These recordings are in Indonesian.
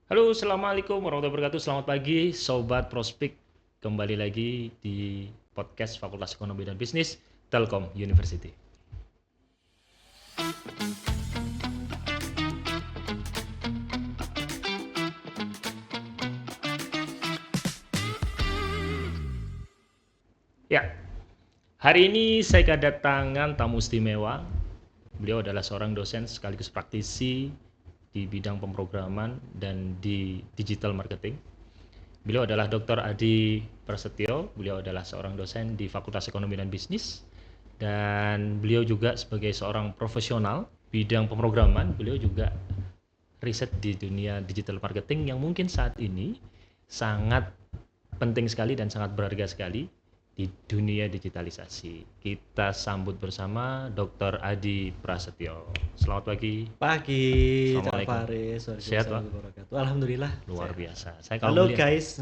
Halo, assalamualaikum warahmatullahi wabarakatuh. Selamat pagi, sobat prospek. Kembali lagi di podcast Fakultas Ekonomi dan Bisnis Telkom University. Ya, hari ini saya kedatangan tamu istimewa. Beliau adalah seorang dosen sekaligus praktisi di bidang pemrograman dan di digital marketing. Beliau adalah Dr. Adi Prasetyo. Beliau adalah seorang dosen di Fakultas Ekonomi dan Bisnis. Dan beliau juga sebagai seorang profesional bidang pemrograman, beliau juga riset di dunia digital marketing yang mungkin saat ini sangat penting sekali dan sangat berharga sekali di dunia digitalisasi. Kita sambut bersama Dr. Adi Prasetyo. Selamat pagi. Pagi, Cak Assalamualaikum. Faris. Sehat, Pak? Alhamdulillah. Luar sehat. biasa. Halo guys.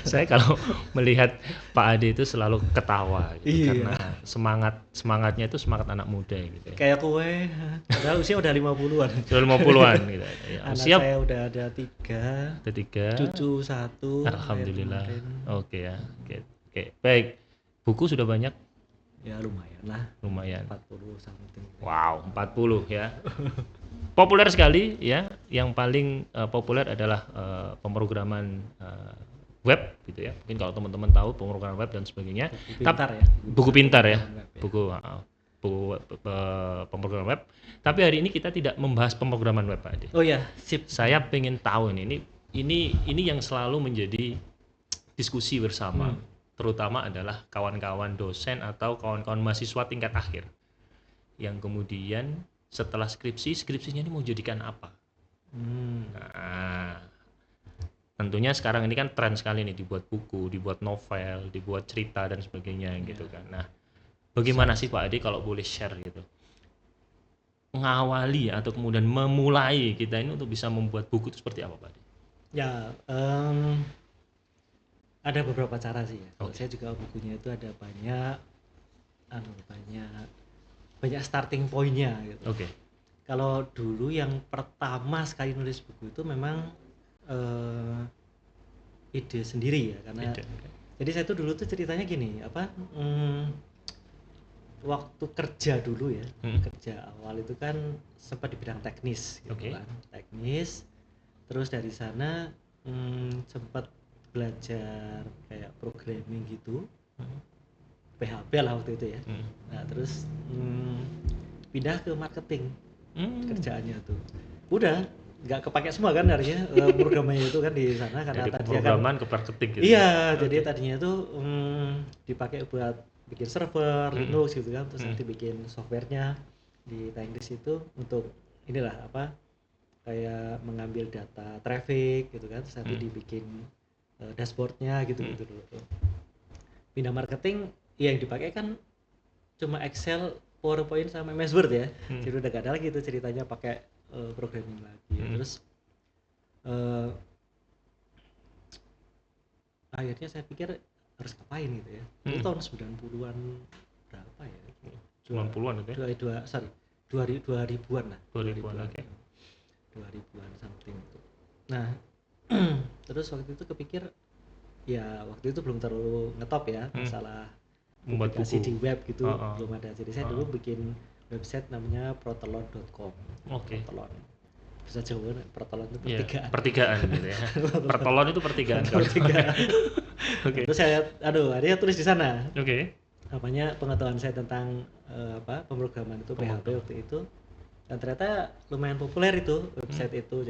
Saya kalau melihat Pak Adi itu selalu ketawa gitu, Iya. karena semangatnya itu semangat anak muda gitu ya. Kayak kue, padahal usia udah 50-an. Sudah 50-an gitu. Ya, Anak siap. saya udah ada 3, Ketiga. cucu 1. Alhamdulillah. Oke ya. Oke. Baik. Buku sudah banyak? Ya lumayan lah. Lumayan. 40 something. Wow, 40 ya. Populer sekali ya. Yang paling populer adalah pemrograman web gitu ya. Mungkin kalau teman-teman tahu pemrograman web dan sebagainya. Buku pintar ya. Buku pintar ya. Web ya. Buku pemrograman web. Tapi hari ini kita tidak membahas pemrograman web, Pak Adi. Oh ya, sip. Saya pengen tahu ini yang selalu menjadi diskusi bersama, terutama adalah kawan-kawan dosen atau kawan-kawan mahasiswa tingkat akhir yang kemudian setelah skripsinya ini mau jadikan apa? Nah, tentunya sekarang ini kan tren sekali nih, dibuat buku, dibuat novel, dibuat cerita dan sebagainya gitu kan. Nah, bagaimana sih Pak Adi kalau boleh share gitu, mengawali atau kemudian memulai kita ini untuk bisa membuat buku itu seperti apa Pak Adi? Ya, ada beberapa cara sih ya. Oke. Saya juga bukunya itu ada banyak starting point-nya gitu. Oke. Kalau dulu yang pertama sekali nulis buku itu memang ide sendiri ya, karena jadi saya tuh dulu tuh ceritanya gini, waktu kerja dulu ya, kerja awal itu kan sempat di bidang teknis gitu. Oke. Kan, teknis. Terus dari sana sempat belajar kayak programming gitu, PHP lah waktu itu ya. Nah terus pindah ke marketing. Kerjaannya tuh udah nggak kepake semua kan harinya programnya itu kan di sana, karena dari tadinya pemrograman kan ke marketing gitu. iya. Jadi tadinya tuh dipakai buat bikin server Linux gitu kan, terus nanti bikin softwarenya di Inggris itu untuk inilah kayak mengambil data traffic gitu kan, terus nanti dibikin dashboardnya gitu dulu tuh. Pindah marketing yang dipakai kan cuma Excel, PowerPoint sama MS Word ya. Jadi udah gak ada lagi tuh ceritanya pakai programming lagi. Terus akhirnya saya pikir harus ngapain gitu ya. Itu tahun 90-an berapa ya? 90-an itu ya? 2000-an lah. 2000-an, oke. 2000-an something itu. Nah, terus waktu itu kepikir, ya waktu itu belum terlalu ngetop ya masalah membuat publikasi buku di web gitu, belum ada. Jadi saya dulu bikin website namanya protelon.com. Oke. Protelon. Bisa Jawa, protelon itu Iya, pertigaan. pertigaan gitu ya. Pertelon itu pertigaan. Pertigaan. Oke. Terus saya akhirnya tulis di sana. Oke. Apanya pengetahuan saya tentang pemrograman itu, PHP waktu itu. Dan ternyata lumayan populer itu website itu,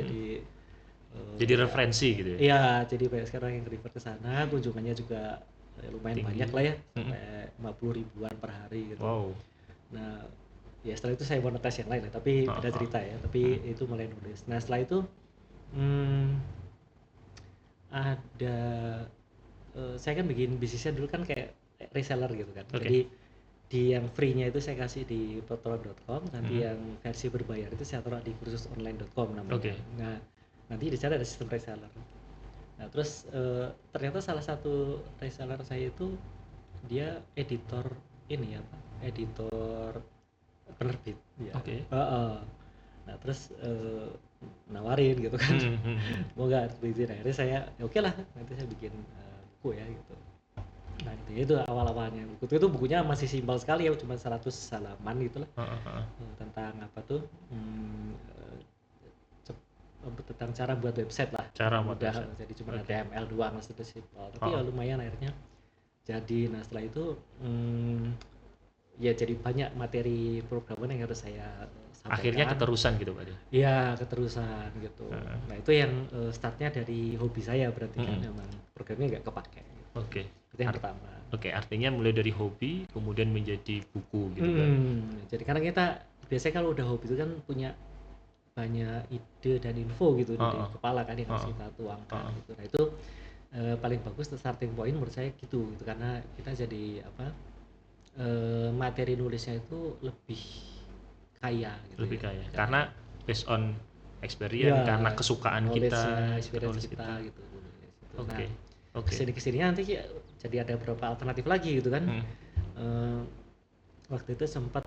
jadi referensi gitu ya. Iya, jadi banyak sekarang yang refer ke sana, kunjungannya juga lumayan Tinggi. banyak lah ya, sampai 50 ribuan per hari gitu. Wow. Nah, ya setelah itu saya monetize yang lain ya, tapi beda cerita ya. Tapi itu mulai nulis. Nah setelah itu ada saya kan bikin bisnisnya dulu kan kayak reseller gitu kan. Oke. Jadi di yang free-nya itu saya kasih di protelon.com, nanti yang versi berbayar itu saya taruh di kursusonline.com namanya. Oke. Nah, nanti di sana ada sistem reseller. Nah, terus ternyata salah satu reseller saya itu dia editor ini ya, Pak. Editor penerbit ya. Oke. Nah, terus nawarin gitu kan. Hmm, hmm, hmm. Mau nggak bikin, akhirnya saya ya oke lah nanti saya bikin buku ya gitu. Nah itu awal-awalnya buku itu bukunya masih simpel sekali ya, cuma 100 halaman gitu lah. Heeh, heeh. Tentang apa tuh, tentang cara buat website lah. Cara buat Mudah, website. jadi cuma Oke. HTML doang, itu simpel tapi ya Heeh. lumayan akhirnya jadi. Nah setelah itu ya jadi banyak materi programmer yang harus saya Akhirnya sampaikan. keterusan gitu Pak. Iya keterusan gitu. Heeh. Nah itu yang startnya dari hobi saya berarti kan, Mm-mm. emang programnya nggak kepake gitu. Oke. Itu yang pertama. Oke, artinya mulai dari hobi kemudian menjadi buku gitu kan. Jadi karena kita biasanya kalau udah hobi itu kan punya banyak ide dan info gitu di Heeh. kepala kan yang harus Heeh. kita tuangkan Heeh. gitu. Nah itu paling bagus starting point menurut saya gitu, karena kita jadi apa, materi nulisnya itu lebih kaya gitu Lebih ya. kaya karena based on experience, karena kesukaan kita, experience knowledge kita gitu. Nah Oke. Oke. kesini nanti ya, jadi ada beberapa alternatif lagi gitu kan. Hmm. Eh, waktu itu sempat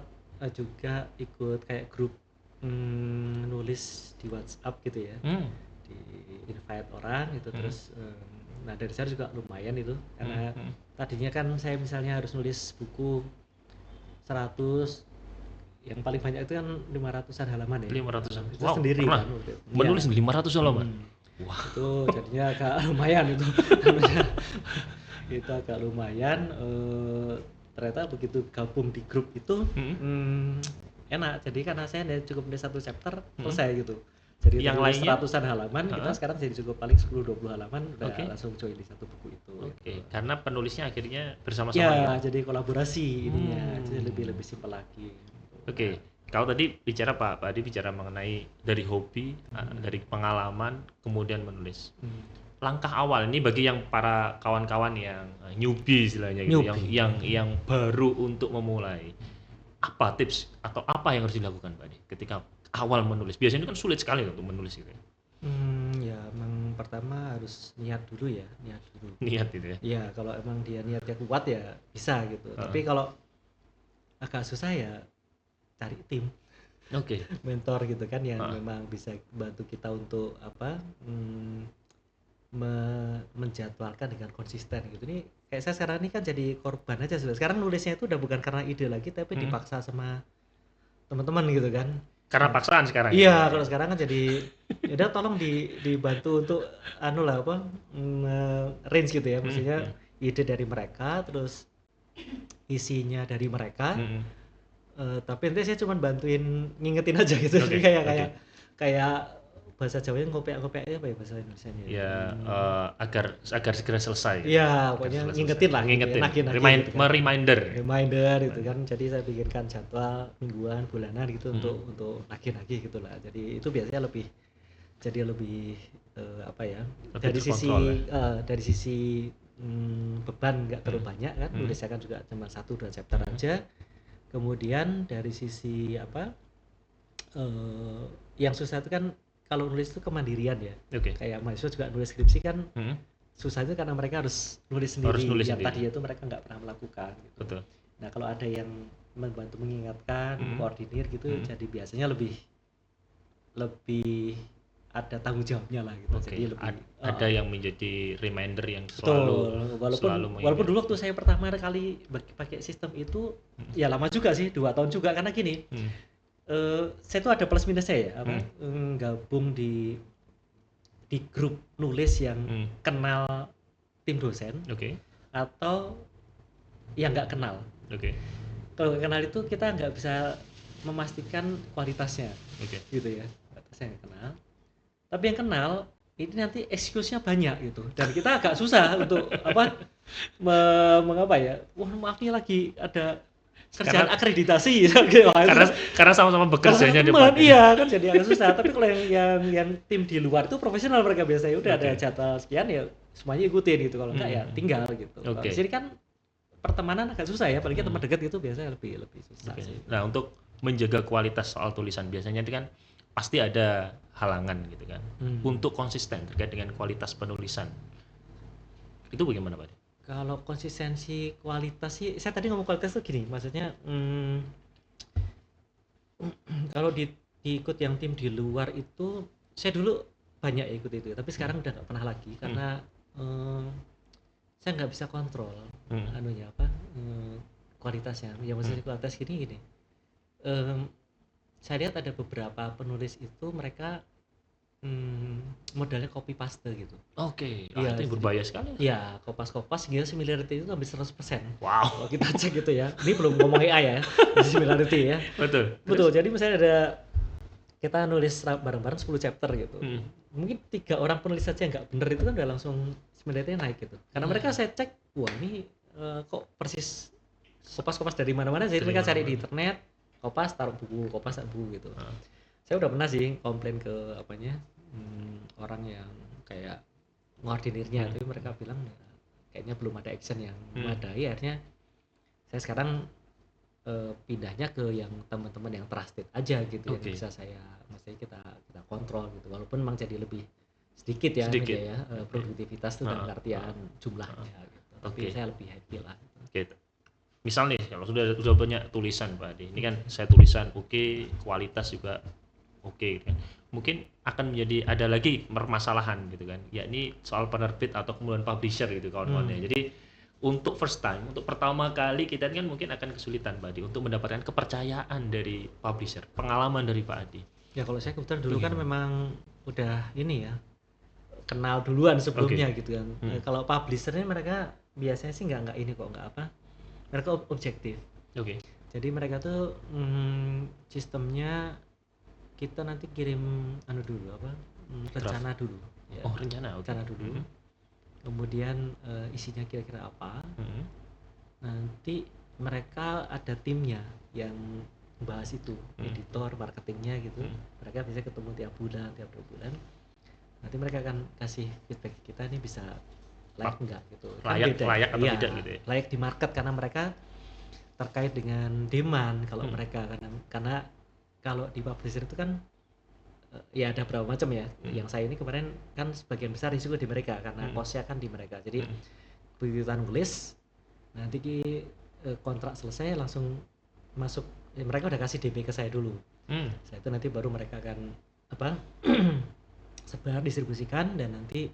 juga ikut kayak grup nulis di WhatsApp gitu ya, Hmm. di invite orang gitu. Terus nah dari saya juga lumayan itu, karena tadinya kan saya misalnya harus nulis buku 100, yang paling banyak itu kan 500-an halaman ya. 500-an. Itu Wow, sendiri pernah kan waktu itu. menulis Iya. 500 halaman. Wah. Itu jadinya agak lumayan itu. Itu agak lumayan. Ternyata begitu gabung di grup itu enak, jadi karena saya cukup nulis 1 chapter selesai gitu. Jadi Yang nulis lainnya? 100-an halaman, kita sekarang jadi cukup paling 10-20 halaman udah Oke. langsung join di satu buku itu. Oke, karena penulisnya akhirnya bersama-sama Ya, ya. jadi kolaborasi ininya, jadi lebih simpel lagi. Oke, kalau tadi bicara Pak Adi bicara mengenai dari hobi, dari pengalaman, kemudian menulis. Langkah awal ini bagi yang para kawan-kawan yang newbie istilahnya gitu, yang baru untuk memulai. Apa tips atau apa yang harus dilakukan Pak Adi ketika awal menulis? Biasanya kan sulit sekali untuk menulis gitu ya. Ya emang pertama harus niat dulu ya, Niat gitu ya. Ya kalau emang dia niatnya kuat ya bisa gitu. Tapi kalau agak susah ya cari tim. Oke. Mentor gitu kan yang memang bisa bantu kita untuk apa, menjadwalkan dengan konsisten gitu. Ini kayak saya sekarang ini kan jadi korban aja sebenarnya. Sekarang nulisnya itu udah bukan karena ide lagi, tapi dipaksa sama teman-teman gitu kan. Karena paksaan sekarang. Iya, kalau sekarang kan jadi ya udah tolong dibantu untuk anu lah apa, range gitu ya. Maksudnya ide dari mereka, terus isinya dari mereka. Tapi nanti saya cuma bantuin ngingetin aja gitu. Jadi kayak bahasa Jawanya ngopek-ngopek apa ya bahasa Indonesianya? Ya, agar segera selesai. Iya, pokoknya ngingetin lah. Ngingetin. Gitu kan. Reminder gitu kan. Jadi saya bikinkan jadwal mingguan, bulanan gitu untuk nagih-nagih gitu lah. Jadi itu biasanya lebih apa ya? Dari sisi beban nggak terlalu banyak kan. Nulisnya kan juga cuma 1-2 chapter aja. Kemudian dari sisi apa? Yang susah itu kan kalau nulis itu kemandirian ya. Kayak mahasiswa juga nulis skripsi kan susah itu karena mereka harus nulis sendiri. Yang tadi itu mereka nggak pernah melakukan. Gitu. Betul. Nah kalau ada yang membantu mengingatkan, koordinir gitu, jadi biasanya lebih ada tanggung jawabnya lah gitu. Jadi lebih ada yang menjadi reminder yang walaupun dulu waktu saya pertama kali pakai sistem itu ya lama juga sih, 2 tahun juga, karena gini. Saya tuh ada plus minusnya ya, gabung di grup nulis yang kenal tim dosen, atau yang nggak kenal. Kalau nggak kenal itu kita nggak bisa memastikan kualitasnya, gitu ya. Saya nggak kenal, tapi yang kenal ini nanti excuse-nya banyak gitu, dan kita agak susah untuk apa, mengapa ya? Wah maaf nih lagi ada kerjaan akreditasi karena sama-sama bekerjanya di depan. Iya kan, jadi agak susah. Tapi kalau yang tim di luar itu profesional, mereka biasanya udah ada jadwal sekian ya semuanya ikutin gitu. Kalau enggak ya tinggal gitu. Kalau di sini kan pertemanan agak susah ya, apalagi teman dekat itu biasanya lebih susah sih. Nah, untuk menjaga kualitas soal tulisan biasanya itu kan pasti ada halangan gitu kan. Untuk konsisten terkait dengan kualitas penulisan. Itu bagaimana Pak? Kalau konsistensi kualitas sih, saya tadi ngomong kualitas tuh gini, maksudnya kalau diikut yang tim di luar itu saya dulu banyak ikut itu, tapi sekarang udah nggak pernah lagi karena saya nggak bisa kontrol anunya apa kualitasnya. Ya maksudnya kualitas gini. Saya lihat ada beberapa penulis itu mereka modalnya copy paste gitu. Oke, Iya, itu berbahaya sekali. Iya, kopas hingga similarity itu hampir 100%. Wow. Kalau kita cek gitu ya. Ini belum ngomong AI ya, similarity ya. Betul. Betul. Jadi misalnya ada kita nulis bareng-bareng 10 chapter gitu. Mungkin 3 orang penulis saja yang nggak bener itu kan udah langsung similarity naik gitu. Karena mereka saya cek, wah ini kok persis kopas-kopas dari mana-mana. Jadi mereka cari di internet, kopas taruh buku, kopas taruh buku gitu. Saya udah pernah sih komplain ke orang yang kayak ngordinirnya, tapi mereka bilang kayaknya belum ada action yang memadai. Akhirnya saya sekarang pindahnya ke yang teman-teman yang trusted aja gitu, yang bisa maksudnya kita kontrol gitu, walaupun memang jadi lebih sedikit ya produktivitas itu dalam artian jumlahnya gitu. Tapi saya lebih happy lah gitu. Misal nih kalau sudah banyak tulisan Pak Adi, ini kan saya tulisan kualitas juga oke kan. Mungkin akan menjadi ada lagi permasalahan gitu kan, yakni soal penerbit atau kemudian publisher gitu kawan-kawannya. Jadi untuk first time, untuk pertama kali kita kan mungkin akan kesulitan Pak Adi untuk mendapatkan kepercayaan dari publisher. Pengalaman dari Pak Adi. Ya kalau saya kebetulan dulu kan memang udah ini ya, kenal duluan sebelumnya gitu kan. Kalau publishernya mereka biasanya sih nggak ini kok, nggak apa, mereka objektif. Jadi mereka tuh sistemnya kita nanti kirim dulu apa rencana dulu ya. Rencana dulu. Kemudian isinya kira-kira apa. Nanti mereka ada timnya yang bahas itu, editor, marketingnya gitu. Mereka bisa ketemu tiap 2 bulan. Nanti mereka akan kasih feedback kita ini bisa layak enggak gitu. Layak atau tidak gitu ya. Layak di market karena mereka terkait dengan demand kalau mereka karena kalau di publisher itu kan ya ada berapa macam ya. Yang saya ini kemarin kan sebagian besar risiko di mereka karena cost-nya kan di mereka. Jadi begitu kita nulis nanti kontrak selesai langsung masuk mereka udah kasih DP ke saya dulu. Saya itu nanti baru mereka akan sebar distribusikan dan nanti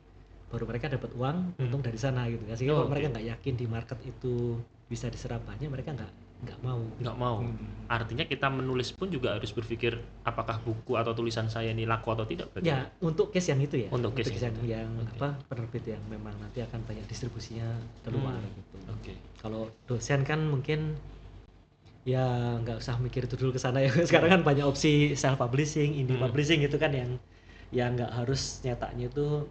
baru mereka dapat uang untung dari sana gitu. Sehingga kalau mereka nggak yakin di market itu bisa diserap banyak, mereka nggak mau. Artinya kita menulis pun juga harus berpikir apakah buku atau tulisan saya ini laku atau tidak berarti. Ya untuk case yang itu ya. Untuk case yang penerbit yang memang nanti akan banyak distribusinya keluar gitu. Kalau dosen kan mungkin ya nggak usah mikir itu dulu ke sana ya. Sekarang kan banyak opsi self publishing, indie publishing itu kan yang nggak harus nyetaknya itu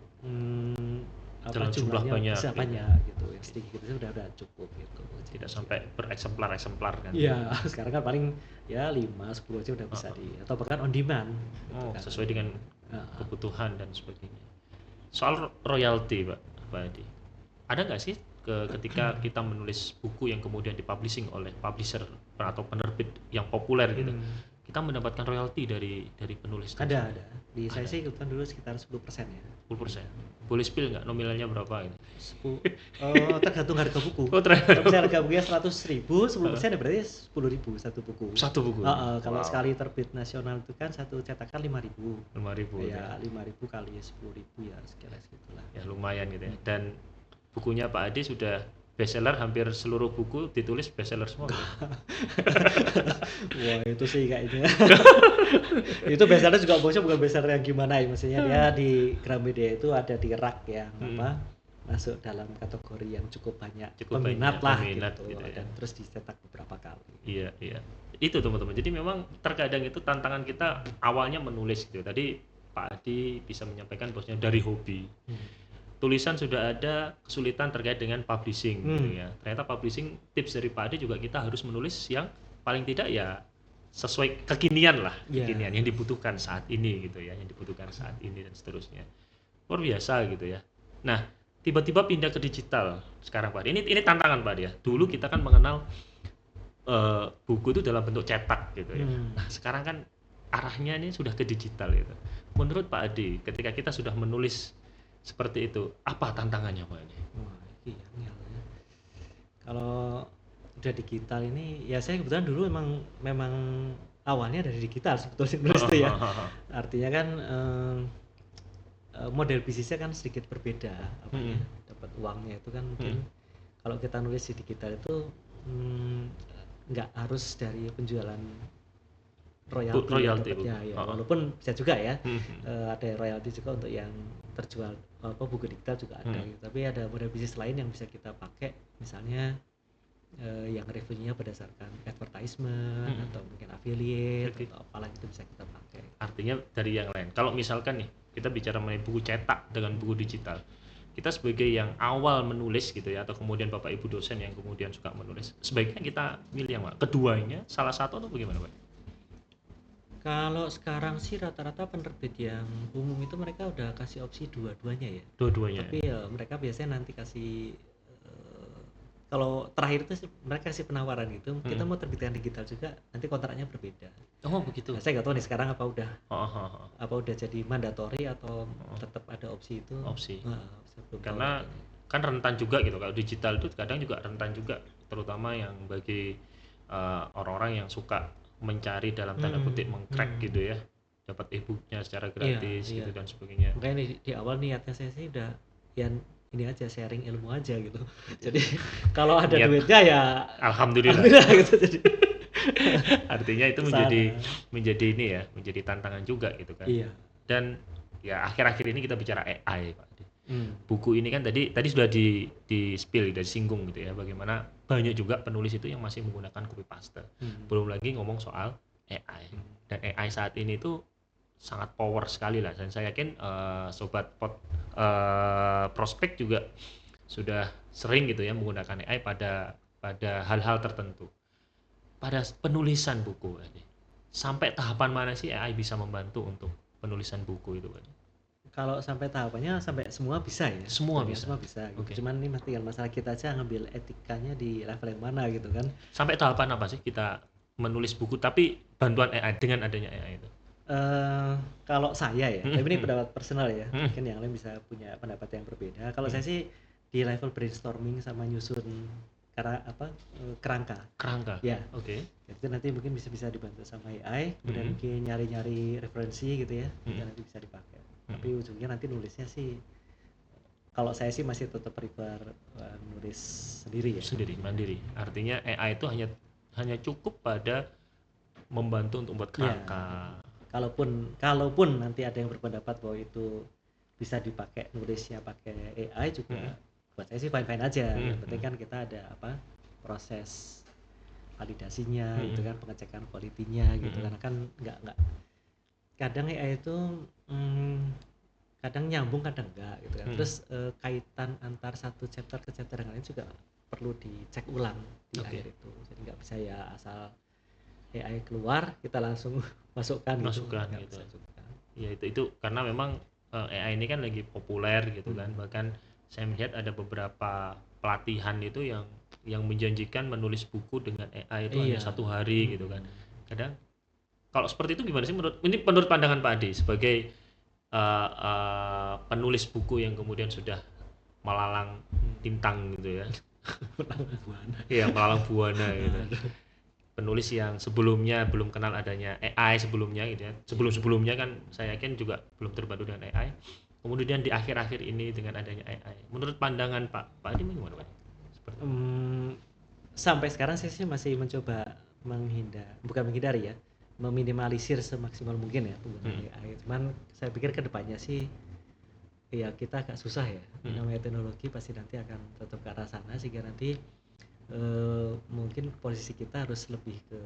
jumlah banyak bisa banyak gitu. Yang sedikit itu udah cukup gitu. Tidak sampai bereksemplar kan. Iya, sekarang kan paling ya 5-10 aja udah bisa atau bahkan on demand gitu kan. Sesuai dengan kebutuhan dan sebagainya. Soal royalti Pak Adi, ada nggak sih ketika kita menulis buku yang kemudian dipublishing oleh publisher atau penerbit yang populer gitu, kita mendapatkan royalti dari penulis? Ada. Di saya sih kebetulan dulu sekitar 10% ya. 10%. Boleh spill nggak nominalnya berapa gitu? Tergantung harga buku. Tergantung. Kalau harga bukunya 100.000, 10% ya berarti 10.000 satu buku. Satu buku. Kalau sekali terbit nasional itu kan satu cetakan 5.000. 5.000. Ya 5.000 kali 10.000 ya sekira segitulah. Ya lumayan gitu ya. Dan bukunya Pak Adi sudah bestseller, hampir seluruh buku ditulis bestseller semua. Wah itu sih kayaknya. Itu bestseller juga bosnya bukan bestseller yang gimana ya, maksudnya dia di Gramedia itu ada di rak yang masuk dalam kategori yang cukup banyak peminat gitu ya. Dan terus dicetak beberapa kali. Iya. Itu teman-teman. Jadi memang terkadang itu tantangan kita awalnya menulis gitu. Tadi Pak Adi bisa menyampaikan bosnya dari hobi. Tulisan sudah ada, kesulitan terkait dengan publishing gitu ya. Ternyata publishing tips dari Pak Adi juga kita harus menulis yang paling tidak ya sesuai kekinian lah, kekinian yang dibutuhkan saat ini gitu ya, yang dibutuhkan saat ini dan seterusnya. Luar biasa gitu ya. Nah, tiba-tiba pindah ke digital sekarang Pak Adi. Ini tantangan Pak Adi ya. Dulu kita kan mengenal buku itu dalam bentuk cetak gitu ya. Nah, sekarang kan arahnya ini sudah ke digital gitu. Menurut Pak Adi, ketika kita sudah menulis seperti itu, apa tantangannya Pak Adi? Iya. Kalau udah digital ini, ya saya kebetulan dulu memang awalnya dari digital sebetulnya nulis itu ya. Artinya kan model bisnisnya kan sedikit berbeda apanya. Dapat uangnya itu kan mungkin kalau kita nulis di digital itu nggak harus dari penjualan royalti dapatnya ya, walaupun bisa juga ya ada royalti juga untuk yang terjual buku digital juga ada gitu. Tapi ada model bisnis lain yang bisa kita pakai, misalnya yang revenue-nya berdasarkan advertisement atau mungkin affiliate atau apalah itu bisa kita pakai. Artinya dari yang lain. Kalau misalkan nih kita bicara mengenai buku cetak dengan buku digital, kita sebagai yang awal menulis gitu ya, atau kemudian Bapak Ibu dosen yang kemudian suka menulis, sebaiknya kita milih yang mana? Keduanya, salah satu atau bagaimana Pak? Kalau sekarang sih rata-rata penerbit yang umum itu mereka udah kasih opsi dua-duanya ya. Dua-duanya. Tapi ya mereka biasanya nanti kasih kalau terakhir itu mereka kasih penawaran gitu, kita mau terbitkan digital juga, nanti kontraknya berbeda. Oh begitu. Nah, saya nggak tahu nih sekarang apa udah jadi mandatori atau tetap ada opsi itu. Opsi. Karena kan rentan juga gitu, kalau digital itu kadang juga rentan juga, terutama yang bagi orang-orang yang suka mencari dalam tanda kutip mengcrack gitu ya, dapat e-booknya secara gratis gitu dan sebagainya. Makanya di awal niatnya saya sih udah ya ini aja, sharing ilmu aja gitu. Jadi kalau ada duitnya ya alhamdulillah gitu. Jadi artinya itu menjadi ini ya, menjadi tantangan juga gitu kan. Iya. Dan ya akhir-akhir ini kita bicara AI Pak. Buku ini kan tadi sudah di spill, sudah disinggung gitu ya, bagaimana banyak juga penulis itu yang masih menggunakan copy paste. Belum lagi ngomong soal AI. Dan AI saat ini tuh sangat power sekali lah, dan saya yakin sobat prospek juga sudah sering gitu ya menggunakan AI pada hal-hal tertentu. Pada penulisan buku sampai tahapan mana sih AI bisa membantu untuk penulisan buku itu Pak? Kalau sampai tahapannya sampai semua bisa ya. Semua bisa. Gitu. Okay. Cuman ini tinggal masalah kita aja ngambil etikanya di level yang mana gitu kan. Sampai tahapan apa sih kita menulis buku tapi bantuan AI dengan adanya AI itu? Kalau saya ya, tapi ini pendapat personal ya. Mungkin yang lain bisa punya pendapat yang berbeda. Kalau saya sih di level brainstorming sama nyusun kerangka. Ya. Oke. Itu nanti mungkin bisa dibantu sama AI, kemudian mungkin nyari-nyari referensi gitu ya, dan nanti bisa dipakai. Tapi ujungnya nanti nulisnya sih, kalau saya sih masih tetap prefer nulis sendiri ya. Sendiri, mandiri. Artinya AI itu hanya cukup pada membantu untuk membuat kerangka. Ya. Kalaupun nanti ada yang berpendapat bahwa itu bisa dipakai nulisnya pakai AI juga, buat saya sih fine-fine aja. Yang penting kan kita ada proses validasinya, itu kan pengecekan kualitinya gitu. Karena kan nggak kadang AI itu kadang nyambung kadang enggak gitu kan. Terus kaitan antar satu chapter ke chapter yang lain juga perlu dicek ulang di akhir itu. Jadi nggak bisa ya asal AI keluar kita langsung masukkan gitu. Ya itu karena memang AI ini kan lagi populer gitu kan. Bahkan saya melihat ada beberapa pelatihan itu yang menjanjikan menulis buku dengan AI itu hanya 1 hari gitu kan. Kadang kalau seperti itu gimana sih menurut pandangan Pak Ade sebagai penulis buku yang kemudian sudah melalang tintang gitu ya. Melalang buana gitu. Penulis yang sebelumnya belum kenal adanya AI sebelumnya gitu ya. Sebelumnya kan saya yakin juga belum terbantu dengan AI. Kemudian di akhir-akhir ini dengan adanya AI. Menurut pandangan Pak Adi bagaimana Pak? Sampai sekarang saya sih masih mencoba menghindari ya, meminimalisir semaksimal mungkin ya penggunaan AI. Cuman saya pikir kedepannya sih ya kita agak susah ya. Namanya teknologi pasti nanti akan tetap ke arah sana, sehingga nanti mungkin posisi kita harus lebih ke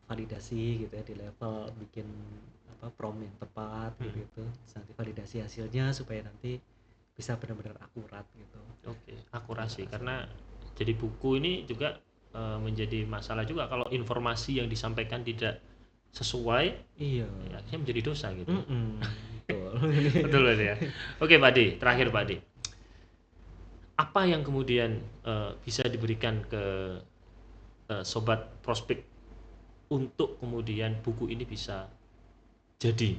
validasi gitu ya, di level bikin prompt yang tepat gitu. Nanti validasi hasilnya supaya nanti bisa benar-benar akurat gitu. Oke, akurasi karena jadi buku ini juga menjadi masalah juga kalau informasi yang disampaikan tidak sesuai, ya akhirnya menjadi dosa gitu. Betul ya. Oke Pak Ade, terakhir Pak Ade, apa yang kemudian bisa diberikan ke sobat prospek untuk kemudian buku ini bisa jadi?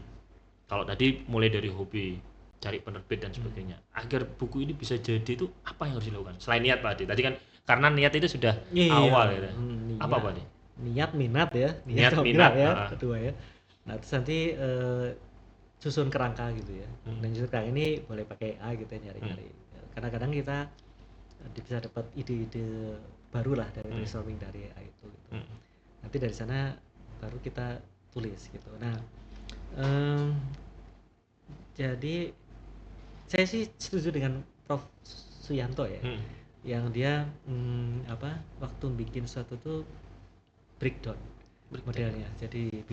Kalau tadi mulai dari hobi, cari penerbit dan sebagainya, agar buku ini bisa jadi itu apa yang harus dilakukan? Selain niat Pak Ade, tadi kan karena niat itu sudah awal ya. Apa Pak Ade? niat minat ya, Niat, sama minat, ya, ah. kedua ya. Nah terus nanti susun kerangka gitu ya. Dan susun kerangka ini boleh pakai A gitu ya, nyari-nyari. Kadang-kadang kita bisa dapat ide-ide baru lah dari brainstorming dari A itu gitu. Nanti dari sana baru kita tulis gitu. Nah jadi saya sih setuju dengan Prof. Suyanto ya, yang dia waktu bikin sesuatu tuh breakdown modelnya. Jadi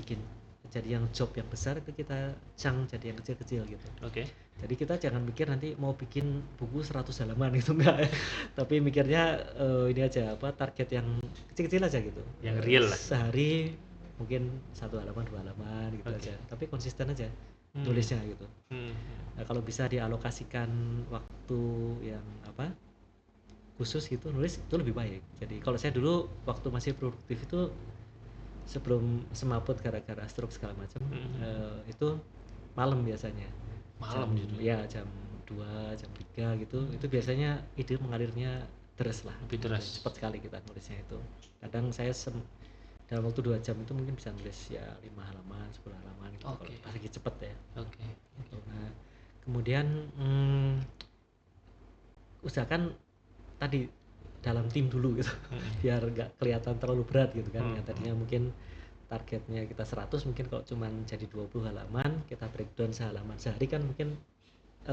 yang job yang besar itu kita chunk jadi yang kecil-kecil gitu. Oke. Jadi kita jangan mikir nanti mau bikin buku 100 halaman itu enggak. Tapi mikirnya ini aja target yang kecil-kecil aja gitu. Yang real lah. Sehari mungkin 1 halaman 2 halaman gitu aja. Tapi konsisten aja tulisnya gitu. Nah, kalau bisa dialokasikan waktu yang khusus gitu nulis itu lebih baik. Jadi kalau saya dulu waktu masih produktif itu sebelum semaput gara-gara stroke segala macam itu malam biasanya. Malam gitu. Ya jam 2, jam 3 gitu. Itu biasanya ide mengalirnya deras lah. Lebih deras. Cepat sekali kita nulisnya itu. Kadang saya dalam waktu 2 jam itu mungkin bisa nulis ya 5 halaman, 10 halaman gitu. Kalau pas lagi cepet ya. Gitu. Nah, kemudian usahakan tadi dalam tim dulu gitu. Biar nggak kelihatan terlalu berat gitu kan. Yang tadinya mungkin targetnya kita 100, mungkin kalau cuman jadi 20 halaman, kita breakdown sehalaman sehari kan mungkin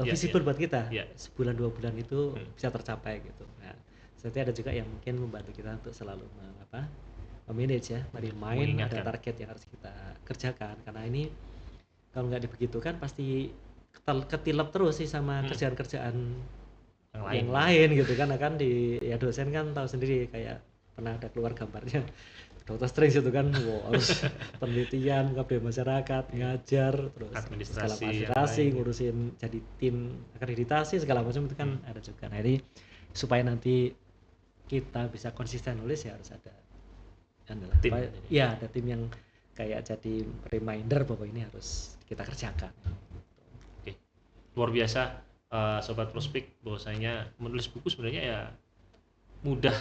visible buat kita. Sebulan 2 bulan itu bisa tercapai gitu. Nah, nanti ada juga yang mungkin membantu kita untuk selalu memanage ya, remind ada target yang harus kita kerjakan, karena ini kalau nggak dibegitukan pasti ketilep terus sih sama kerjaan-kerjaan yang lain gitu kan. Akan dosen kan tahu sendiri, kayak pernah ada keluar gambarnya Dr. Strange itu kan, harus penelitian, mengabdi masyarakat, ngajar, terus administrasi, ngurusin jadi tim akreditasi segala macam itu kan ada juga. Nah ini supaya nanti kita bisa konsisten nulis ya harus ada tim. Ya ada tim yang kayak jadi reminder bahwa ini harus kita kerjakan. Oke. Luar biasa Sobat Prospek, bahwasanya menulis buku sebenarnya ya mudah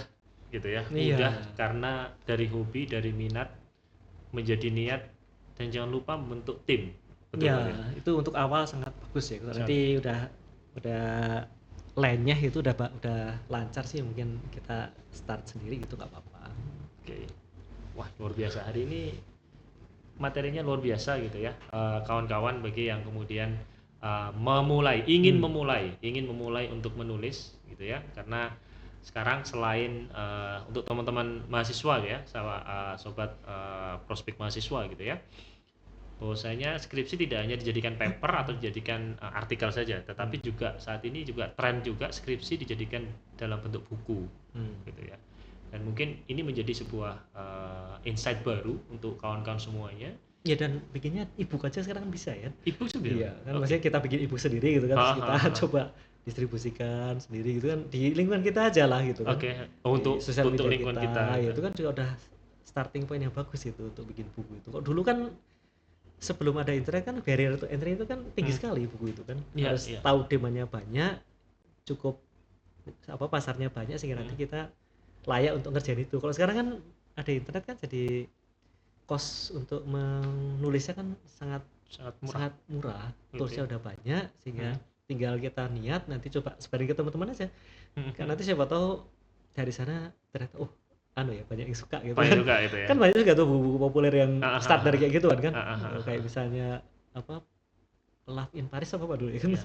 gitu ya. Mudah karena dari hobi, dari minat menjadi niat, dan jangan lupa membentuk tim. Betul ya, itu untuk awal sangat bagus ya. Nanti udah lainnya itu udah lancar sih, mungkin kita start sendiri gitu nggak apa-apa. Oke. Wah, luar biasa. Hari ini materinya luar biasa gitu ya. Kawan-kawan bagi yang kemudian ingin memulai untuk menulis gitu ya. Karena sekarang selain untuk teman-teman mahasiswa ya, sobat prospek mahasiswa gitu ya, bahwasanya skripsi tidak hanya dijadikan paper atau dijadikan artikel saja, tetapi juga saat ini juga tren juga skripsi dijadikan dalam bentuk buku gitu ya. Dan mungkin ini menjadi sebuah insight baru untuk kawan-kawan semuanya. Ya, dan bikinnya ebook aja sekarang bisa ya. Ebook sendiri. Iya, kan maksudnya kita bikin ebook sendiri gitu kan, terus kita coba distribusikan sendiri gitu kan di lingkungan kita aja lah gitu kan. Untuk lingkungan kita. Ya, itu kan juga udah starting point yang bagus itu untuk bikin buku itu. Kok dulu kan sebelum ada internet kan barrier to entry itu kan tinggi sekali buku itu kan. Harus tahu demandnya banyak, cukup pasarnya banyak sehingga nanti kita layak untuk ngerjain itu. Kalau sekarang kan ada internet kan, jadi cost untuk menulisnya kan sangat murah. Toolsnya udah banyak sehingga tinggal kita niat, nanti coba sebarin ke teman-teman aja. Kan nanti siapa tahu dari sana ternyata banyak yang suka gitu kan. Juga itu ya. Kan banyak juga tuh buku populer yang start dari kayak gituan kan. Kayak misalnya Love in Paris apa dulu ya kan.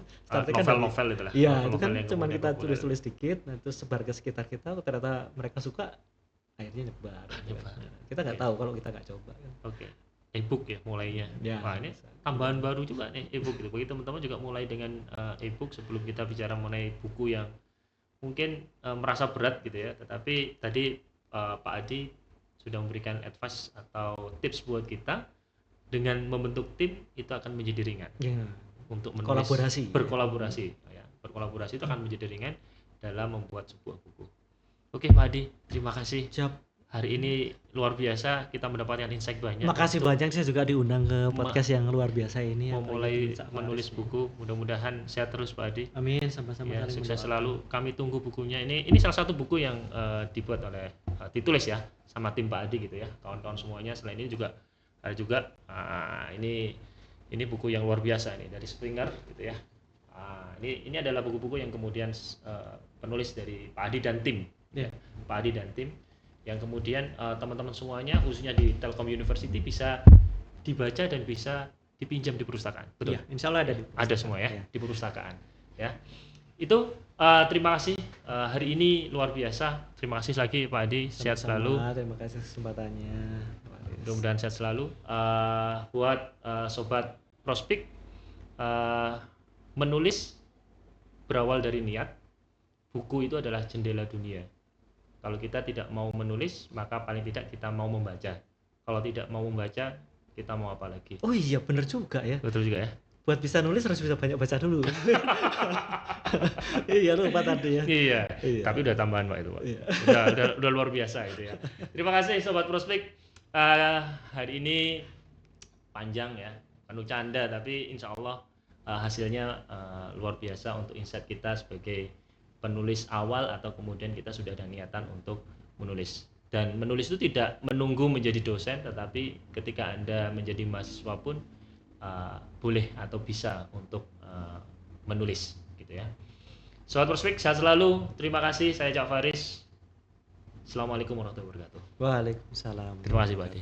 Novel itu lah. Iya, itu kan cuma kita tulis-tulis dikit, nanti sebar ke sekitar kita, ternyata mereka suka, akhirnya nyebar. Kita nggak tahu kalau kita nggak coba kan. Oke. E-book ya mulainya. Wah, ini tambahan baru juga nih e-book gitu. Bagi teman-teman juga mulai dengan e-book sebelum kita bicara mengenai buku yang mungkin merasa berat gitu ya. Tetapi tadi Pak Adi sudah memberikan advice atau tips buat kita, dengan membentuk tim itu akan menjadi ringan. Untuk menulis, berkolaborasi itu akan menjadi ringan dalam membuat sebuah buku. Oke Pak Adi, terima kasih. Siap. Hari ini luar biasa, kita mendapatkan insight banyak. Makasih banyak, saya juga diundang ke podcast yang luar biasa ini. Memulai menulis buku, mudah-mudahan sehat terus Pak Adi. Amin, sama-sama. Ya, sukses selalu. Kami tunggu bukunya. Ini salah satu buku yang dibuat oleh ditulis ya sama tim Pak Adi gitu ya, kawan-kawan semuanya. Selain ini juga ada juga ini buku yang luar biasa nih dari Springer gitu ya. Ini adalah buku-buku yang kemudian penulis dari Pak Adi dan tim, ya. Pak Adi dan tim yang kemudian teman-teman semuanya khususnya di Telkom University bisa dibaca dan bisa dipinjam di perpustakaan. Betul. Iya, insya Allah ada di Ada semua ya, di perpustakaan. Ya, itu terima kasih hari ini luar biasa. Terima kasih lagi Pak Adi, sehat selalu. Terima kasih kesempatannya. Mudah-mudahan sehat selalu. Buat sobat prospek, menulis berawal dari niat. Buku itu adalah jendela dunia. Kalau kita tidak mau menulis, maka paling tidak kita mau membaca. Kalau tidak mau membaca, kita mau apa lagi? Oh iya, benar juga ya. Betul juga ya. Buat bisa nulis harus bisa banyak baca dulu. Iya, lupa tadi ya. Iya. Tapi udah tambahan Pak itu Pak. Iya. Udah luar biasa itu ya. Terima kasih sobat prospek. Hari ini panjang ya, penuh canda, tapi insya Allah hasilnya luar biasa untuk insight kita sebagai penulis awal atau kemudian kita sudah ada niatan untuk menulis. Dan menulis itu tidak menunggu menjadi dosen, tetapi ketika Anda menjadi mahasiswa pun boleh atau bisa untuk menulis gitu ya. Sobat prospek, sehat selalu. Terima kasih. Saya Cak Faris. Assalamualaikum warahmatullahi wabarakatuh. Waalaikumsalam. Terima kasih Pak Adi.